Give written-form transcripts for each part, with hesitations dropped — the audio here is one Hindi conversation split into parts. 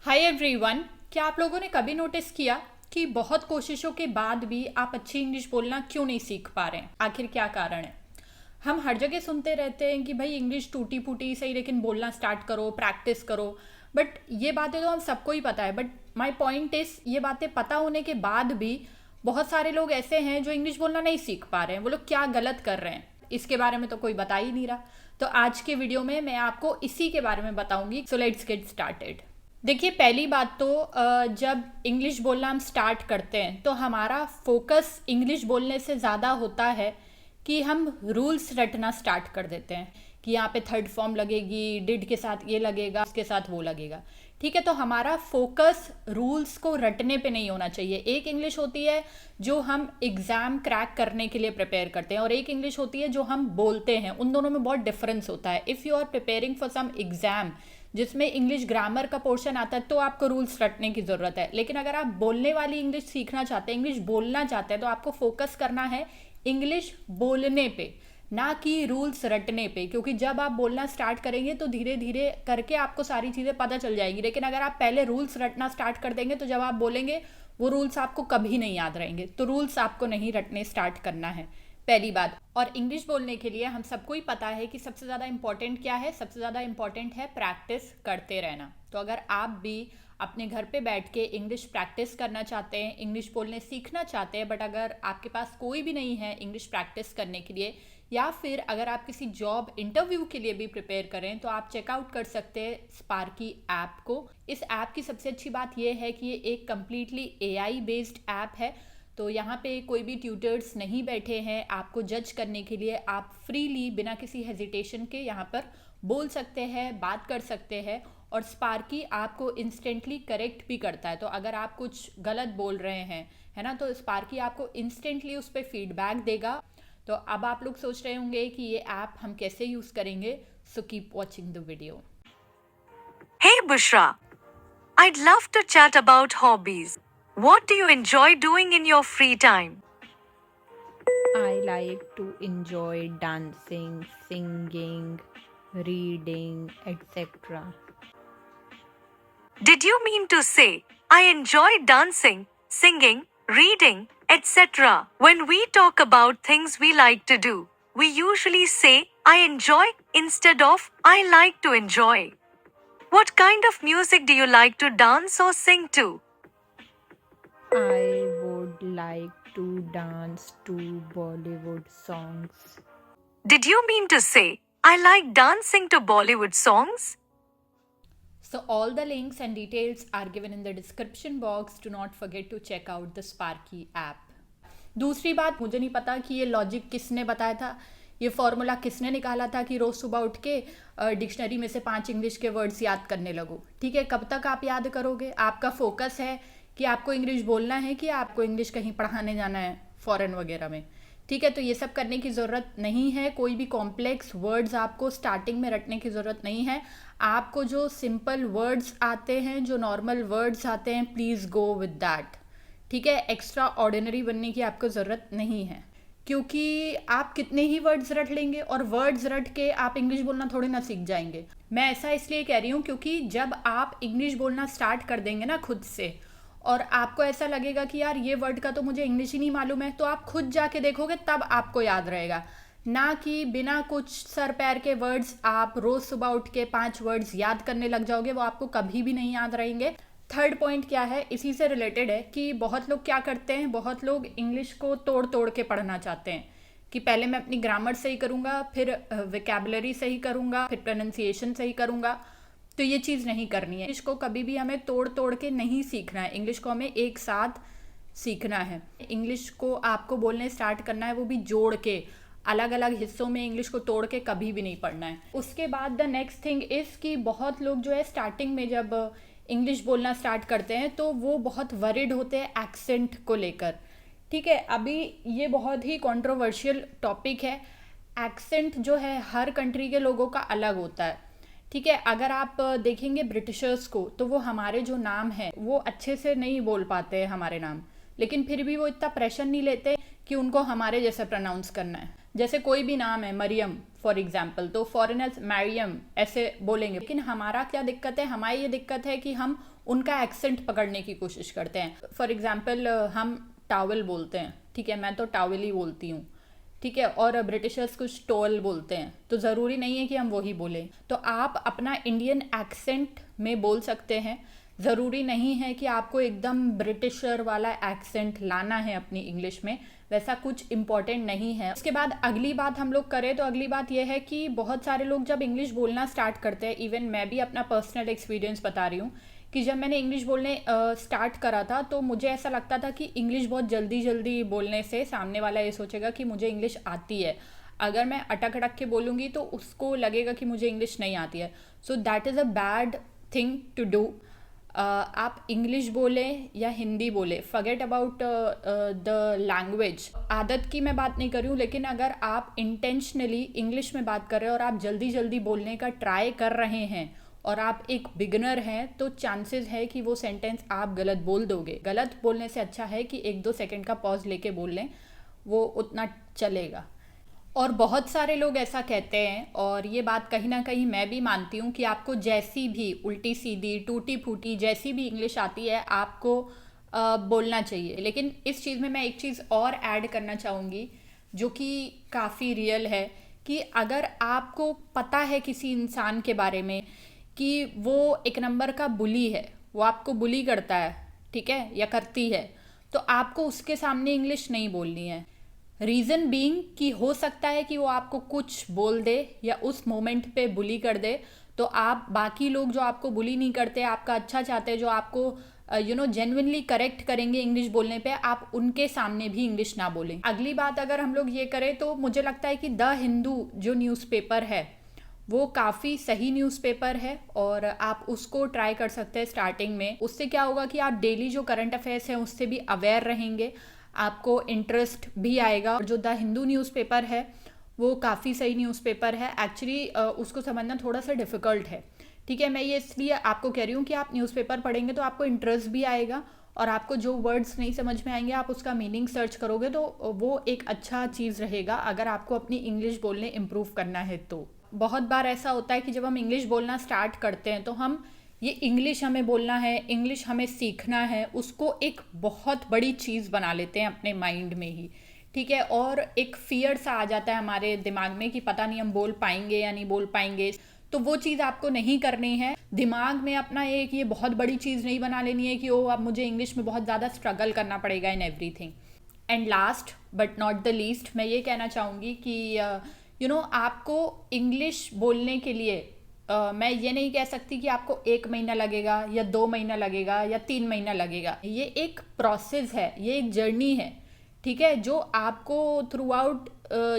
Hi everyone. क्या आप लोगों ने कभी नोटिस किया कि बहुत कोशिशों के बाद भी आप अच्छी इंग्लिश बोलना क्यों नहीं सीख पा रहे हैं? आखिर क्या कारण है? हम हर जगह सुनते रहते हैं कि भाई इंग्लिश टूटी फूटी सही, लेकिन बोलना स्टार्ट करो, प्रैक्टिस करो। बट ये बातें तो हम सबको ही पता है। बट माय पॉइंट इज, ये बातें पता होने के बाद भी बहुत सारे लोग ऐसे हैं जो इंग्लिश बोलना नहीं सीख पा रहे हैं। वो लोग क्या गलत कर रहे हैं, इसके बारे में तो कोई बता ही नहीं रहा। तो आज के वीडियो में मैं आपको इसी के बारे में बताऊंगी। So let's get started. देखिए, पहली बात तो जब इंग्लिश बोलना हम स्टार्ट करते हैं तो हमारा फोकस इंग्लिश बोलने से ज़्यादा होता है कि हम रूल्स रटना स्टार्ट कर देते हैं कि यहाँ पे थर्ड फॉर्म लगेगी, डिड के साथ ये लगेगा, इसके साथ वो लगेगा। ठीक है, तो हमारा फोकस रूल्स को रटने पे नहीं होना चाहिए। एक इंग्लिश होती है जो हम एग्ज़ाम क्रैक करने के लिए प्रिपेयर करते हैं और एक इंग्लिश होती है जो हम बोलते हैं। उन दोनों में बहुत डिफरेंस होता है। If you are preparing for some exam जिसमें इंग्लिश ग्रामर का पोर्शन आता है तो आपको रूल्स रटने की ज़रूरत है। लेकिन अगर आप बोलने वाली इंग्लिश सीखना चाहते हैं, इंग्लिश बोलना चाहते हैं, तो आपको फोकस करना है इंग्लिश बोलने पे, ना कि रूल्स रटने पे। क्योंकि जब आप बोलना स्टार्ट करेंगे तो धीरे धीरे करके आपको सारी चीज़ें पता चल जाएंगी। लेकिन अगर आप पहले रूल्स रटना स्टार्ट कर देंगे तो जब आप बोलेंगे वो रूल्स आपको कभी नहीं याद रहेंगे। तो रूल्स आपको नहीं रटने स्टार्ट करना है, पहली बात। और इंग्लिश बोलने के लिए हम सबको ही पता है कि सबसे ज़्यादा इंपॉर्टेंट क्या है। सबसे ज़्यादा इंपॉर्टेंट है प्रैक्टिस करते रहना। तो अगर आप भी अपने घर पे बैठ के इंग्लिश प्रैक्टिस करना चाहते हैं, इंग्लिश बोलने सीखना चाहते हैं, बट अगर आपके पास कोई भी नहीं है इंग्लिश प्रैक्टिस करने के लिए, या फिर अगर आप किसी जॉब इंटरव्यू के लिए भी प्रिपेयर करें, तो आप चेकआउट कर सकते हैं स्पार्की ऐप को। इस ऐप की सबसे अच्छी बात यह है कि ये एक कम्प्लीटली एआई बेस्ड ऐप है। तो यहाँ पे कोई भी ट्यूटर्स नहीं बैठे हैं आपको जज करने के लिए। आप फ्रीली बिना किसी हेजिटेशन के यहाँ पर बोल सकते हैं, बात कर सकते हैं। और स्पार्की आपको इंस्टेंटली करेक्ट भी करता है। तो अगर आप कुछ गलत बोल रहे हैं, है ना, तो स्पार्की आपको इंस्टेंटली उस पर फीडबैक देगा। तो अब आप लोग सोच रहे होंगे कि ये ऐप हम कैसे यूज़ करेंगे। So keep watching the video. Hey Bushra, I'd love to chat about hobbies. What do you enjoy doing in your free time? I like to enjoy dancing, singing, reading, etc. Did you mean to say, I enjoy dancing, singing, reading, etc.? When we talk about things we like to do, we usually say, I enjoy instead of I like to enjoy. What kind of music do you like to dance or sing to? I would like to dance to Bollywood songs. Did you mean to say, I like dancing to Bollywood songs? So all the links and details are given in the description box. Do not forget to check out the Sparky app. दूसरी बात, मुझे नहीं पता कि ये लॉजिक किसने बताया था, ये फॉर्मूला किसने निकाला था कि रोज़ सुबह उठ के डिक्शनरी में से 5 इंग्लिश के वर्ड्स याद करने लगो। ठीक है, कब तक आप याद करोगे? आपका फोकस है कि आपको इंग्लिश बोलना है कि आपको इंग्लिश कहीं पढ़ाने जाना है फॉरेन वगैरह में। ठीक है, तो ये सब करने की ज़रूरत नहीं है। कोई भी कॉम्प्लेक्स वर्ड्स आपको स्टार्टिंग में रटने की ज़रूरत नहीं है। आपको जो सिंपल वर्ड्स आते हैं, जो नॉर्मल वर्ड्स आते हैं, प्लीज़ गो विद दैट। ठीक है, एक्स्ट्रा ऑर्डिनरी बनने की आपको ज़रूरत नहीं है। क्योंकि आप कितने ही वर्ड्स रट लेंगे और वर्ड्स रट के आप इंग्लिश बोलना थोड़ी ना सीख जाएंगे। मैं ऐसा इसलिए कह रही हूँ क्योंकि जब आप इंग्लिश बोलना स्टार्ट कर देंगे ना खुद से, और आपको ऐसा लगेगा कि यार ये वर्ड का तो मुझे इंग्लिश ही नहीं मालूम है, तो आप खुद जाके देखोगे तब आपको याद रहेगा। ना कि बिना कुछ सर पैर के वर्ड्स आप रोज़ सुबह उठ के 5 वर्ड्स याद करने लग जाओगे, वो आपको कभी भी नहीं याद रहेंगे। थर्ड पॉइंट क्या है, इसी से रिलेटेड है कि बहुत लोग क्या करते हैं, बहुत लोग इंग्लिश को तोड़ तोड़ के पढ़ना चाहते हैं कि पहले मैं अपनी ग्रामर सही करूँगा, फिर वोकैबुलरी सही करूँगा, फिर प्रोनाउंसिएशन सही करूँगा। तो ये चीज़ नहीं करनी है। इंग्लिश को कभी भी हमें तोड़ तोड़ के नहीं सीखना है, इंग्लिश को हमें एक साथ सीखना है। इंग्लिश को आपको बोलने स्टार्ट करना है, वो भी जोड़ के, अलग अलग हिस्सों में इंग्लिश को तोड़ के कभी भी नहीं पढ़ना है। उसके बाद द नेक्स्ट थिंग इज़ कि बहुत लोग जो है स्टार्टिंग में जब इंग्लिश बोलना स्टार्ट करते हैं तो वो बहुत वरिड होते हैं एक्सेंट को लेकर। ठीक है, अभी ये बहुत ही कंट्रोवर्शियल टॉपिक है। एक्सेंट जो है हर कंट्री के लोगों का अलग होता है। ठीक है, अगर आप देखेंगे ब्रिटिशर्स को तो वो हमारे जो नाम है वो अच्छे से नहीं बोल पाते हैं हमारे नाम, लेकिन फिर भी वो इतना प्रेशर नहीं लेते कि उनको हमारे जैसे प्रोनाउंस करना है। जैसे कोई भी नाम है, मरियम फॉर एग्जाम्पल, तो फॉरेनर्स मैरियम ऐसे बोलेंगे, लेकिन हमारा क्या दिक्कत है, हमारी ये दिक्कत है कि हम उनका एक्सेंट पकड़ने की कोशिश करते हैं। फॉर एग्जाम्पल हम टावल बोलते हैं, ठीक है, मैं तो टावल ही बोलती हूँ, ठीक है, और ब्रिटिशर्स कुछ टोल बोलते हैं, तो ज़रूरी नहीं है कि हम वही बोलें। तो आप अपना इंडियन एक्सेंट में बोल सकते हैं, ज़रूरी नहीं है कि आपको एकदम ब्रिटिशर वाला एक्सेंट लाना है अपनी इंग्लिश में, वैसा कुछ इम्पॉर्टेंट नहीं है। उसके बाद अगली बात हम लोग करें तो अगली बात यह है कि बहुत सारे लोग जब इंग्लिश बोलना स्टार्ट करते हैं, इवन मैं भी अपना पर्सनल एक्सपीरियंस बता रही हूँ कि जब मैंने इंग्लिश बोलने स्टार्ट करा था तो मुझे ऐसा लगता था कि इंग्लिश बहुत जल्दी जल्दी बोलने से सामने वाला ये सोचेगा कि मुझे इंग्लिश आती है। अगर मैं अटक अटक के बोलूँगी तो उसको लगेगा कि मुझे इंग्लिश नहीं आती है। So that is a bad thing to do. आप इंग्लिश बोले या हिंदी बोले, फॉरगेट अबाउट द लैंग्वेज। आदत की मैं बात नहीं कर रही हूँ, लेकिन अगर आप इंटेंशनली इंग्लिश में बात कर रहे हो और आप जल्दी जल्दी बोलने का ट्राई कर रहे हैं और आप एक बिगनर हैं, तो चांसेस है कि वो सेंटेंस आप गलत बोल दोगे। गलत बोलने से अच्छा है कि 1-2 सेकंड का पॉज लेके बोल लें, वो उतना चलेगा। और बहुत सारे लोग ऐसा कहते हैं, और ये बात कहीं ना कहीं मैं भी मानती हूँ कि आपको जैसी भी उल्टी सीधी टूटी फूटी जैसी भी इंग्लिश आती है आपको बोलना चाहिए। लेकिन इस चीज़ में मैं एक चीज़ और ऐड करना चाहूँगी जो कि काफ़ी रियल है, कि अगर आपको पता है किसी इंसान के बारे में कि वो एक नंबर का बुली है, वो आपको बुली करता है, ठीक है, या करती है, तो आपको उसके सामने इंग्लिश नहीं बोलनी है। रीज़न बीइंग कि हो सकता है कि वो आपको कुछ बोल दे या उस मोमेंट पे बुली कर दे, तो आप बाकी लोग जो आपको बुली नहीं करते, आपका अच्छा चाहते हैं, जो आपको जेन्युइनली करेक्ट करेंगे इंग्लिश बोलने पे, आप उनके सामने भी इंग्लिश ना बोलें। अगली बात अगर हम लोग ये करें तो मुझे लगता है कि द हिंदू जो न्यूज़पेपर है वो काफ़ी सही न्यूज़पेपर है और आप उसको ट्राई कर सकते हैं स्टार्टिंग में। उससे क्या होगा कि आप डेली जो करंट अफेयर्स हैं उससे भी अवेयर रहेंगे, आपको इंटरेस्ट भी आएगा। और जो द हिंदू न्यूज़पेपर है वो काफ़ी सही न्यूज़पेपर है। एक्चुअली उसको समझना थोड़ा सा डिफ़िकल्ट है, ठीक है। मैं ये इसलिए आपको कह रही हूँ कि आप न्यूज़पेपर पढ़ेंगे तो आपको इंटरेस्ट भी आएगा, और आपको जो वर्ड्स नहीं समझ में आएंगे आप उसका मीनिंग सर्च करोगे, तो वो एक अच्छा चीज़ रहेगा अगर आपको अपनी इंग्लिश बोलने इम्प्रूव करना है। तो बहुत बार ऐसा होता है कि जब हम इंग्लिश बोलना स्टार्ट करते हैं तो हम ये इंग्लिश हमें बोलना है, इंग्लिश हमें सीखना है, उसको एक बहुत बड़ी चीज़ बना लेते हैं अपने माइंड में ही, ठीक है। और एक फियर सा आ जाता है हमारे दिमाग में कि पता नहीं हम बोल पाएंगे या नहीं बोल पाएंगे। तो वो चीज़ आपको नहीं करनी है। दिमाग में अपना एक ये बहुत बड़ी चीज़ नहीं बना लेनी है कि ओ अब मुझे इंग्लिश में बहुत ज़्यादा स्ट्रगल करना पड़ेगा in everything. And last but not the least, मैं ये कहना चाहूँगी कि आपको इंग्लिश बोलने के लिए मैं ये नहीं कह सकती कि आपको 1 महीना लगेगा या 2 महीना लगेगा या 3 महीना लगेगा। ये एक प्रोसेस है, ये एक जर्नी है, ठीक है, जो आपको थ्रू आउट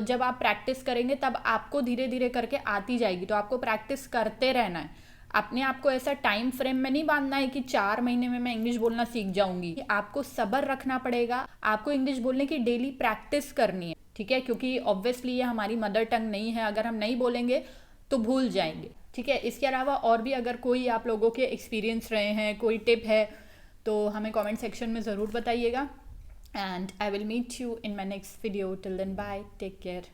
जब आप प्रैक्टिस करेंगे तब आपको धीरे धीरे करके आती जाएगी। तो आपको प्रैक्टिस करते रहना है, अपने आप को ऐसा टाइम फ्रेम में नहीं बांधना है कि 4 महीने में मैं इंग्लिश बोलना सीख जाऊंगी। आपको सब्र रखना पड़ेगा, आपको इंग्लिश बोलने की डेली प्रैक्टिस करनी है, ठीक है, क्योंकि ऑब्वियसली ये हमारी मदर टंग नहीं है। अगर हम नहीं बोलेंगे तो भूल जाएंगे, ठीक है। इसके अलावा और भी अगर कोई आप लोगों के एक्सपीरियंस रहे हैं, कोई टिप है, तो हमें कमेंट सेक्शन में ज़रूर बताइएगा। And I will meet you in my next video. Till then bye, take care.